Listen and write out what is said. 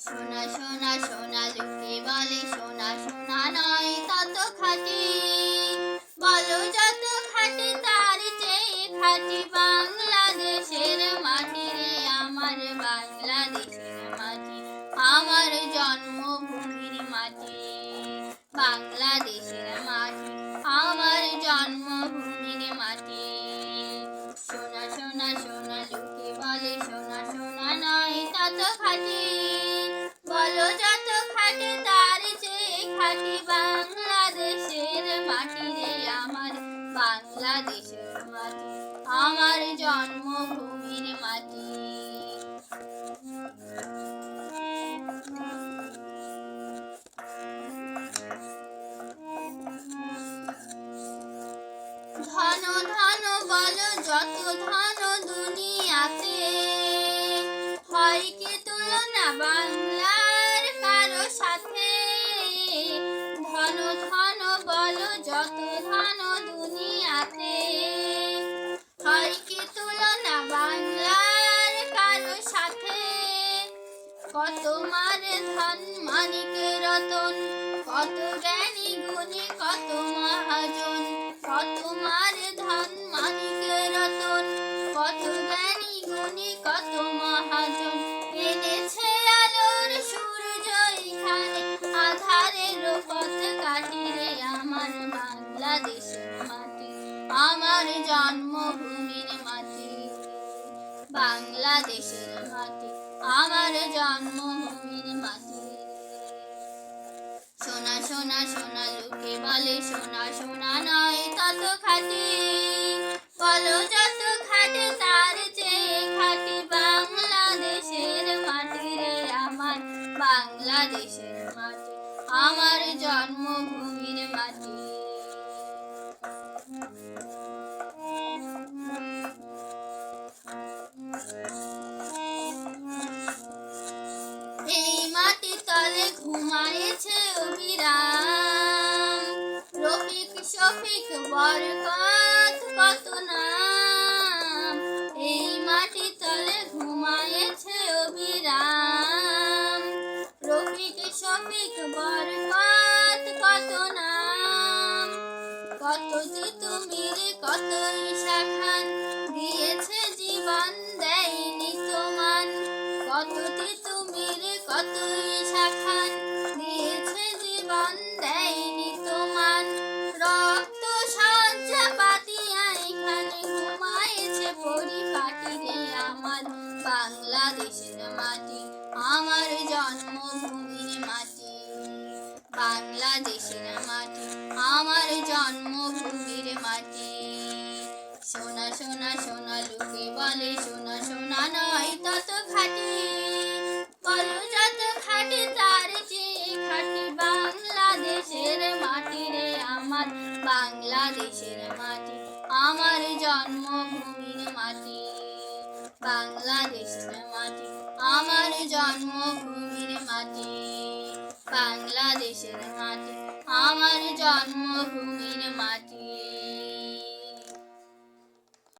সোনা সোনা সোনা লোকে বলে সোনা সোনা নয় তত খাঁটি, বলো যত খাঁটি তার চেয়ে খাঁটি বাংলাদেশের মাটি রে আমার বাংলাদেশের মাটি, আমার জন্মভূমির মাটি। বাংলাদেশের মাটি আমার জন্মভূমির মাটি। সোনা সোনা সোনা লোকে বলে সোনা সোনা নয় তত খাঁটি, বলো যত খাঁটি তার চেয়ে খাঁটি বাংলাদেশের মাটি রে আমার বাংলাদেশের মাটি, আমার জন্মভূমির মাটি। ধন ধন বলো যত ধন দুনিয়াতে, হয় কি তুলনা বাংলার কারো সাথে। ধন ধন বলো যত ধন দুনিয়াতে, হয় কি তুলনা বাংলার কারো সাথে। কত মারে ধন মানিক রতন, কত জ্ঞানী গুণী কত মহাজন। কত মারে ধন মানিক রতন, কত জ্ঞানী গুণী কত মহাজন। এনেছে আলোর সূর্য এখানে, আধারের পথ কাটি রে আমার বাংলাদেশের মাটি, আমার জন্মভূমির মাটি। বাংলাদেশের মাটি আমার জন্মভূমির মাটি। সোনা সোনা সোনা লোকে বলে সোনা সোনা নয় তত খাঁটি, বলো যত খাঁটি তার চেয়ে খাঁটি বাংলাদেশের মাটি রে আমার বাংলাদেশের মাটি, আমার জন্মভূমির মাটি। এই মাটি তলে ঘুমায়েছে অবিরাম, রফিক শফিক বরকত কত নাম। এই মাটি তলে ঘুমায়েছে অবিরাম, রফিক শফিক বরকত কত নাম। কত জিতু মিরে কত ঈশা খান, দিয়েছে জীবন দেয়নি তোমার। কত জিতু মিরে কত ঈশা খান, দিয়েছে জীবন দেয়নি তোমার। রক্ত সজ্জা পাতিয়া এখানে ঘুমায়েছে পরিপাটি রে আমার বাংলাদেশের মাটি, আমার জন্মভূমির মাটি। বাংলাদেশের মাটি আমার জন্মভূমির মাটি। সোনা সোনা সোনা লোকে বলে সোনা সোনা নয় তত খাঁটি, বলো যত খাঁটি তার চেয়ে খাঁটি বাংলাদেশের মাটি রে আমার বাংলাদেশের মাটি, আমার জন্মভূমির মাটি। বাংলাদেশের মাটি আমার জন্মভূমির মাটি। বাংলাদেশের মাটি আমার জন্মভূমির মাটি।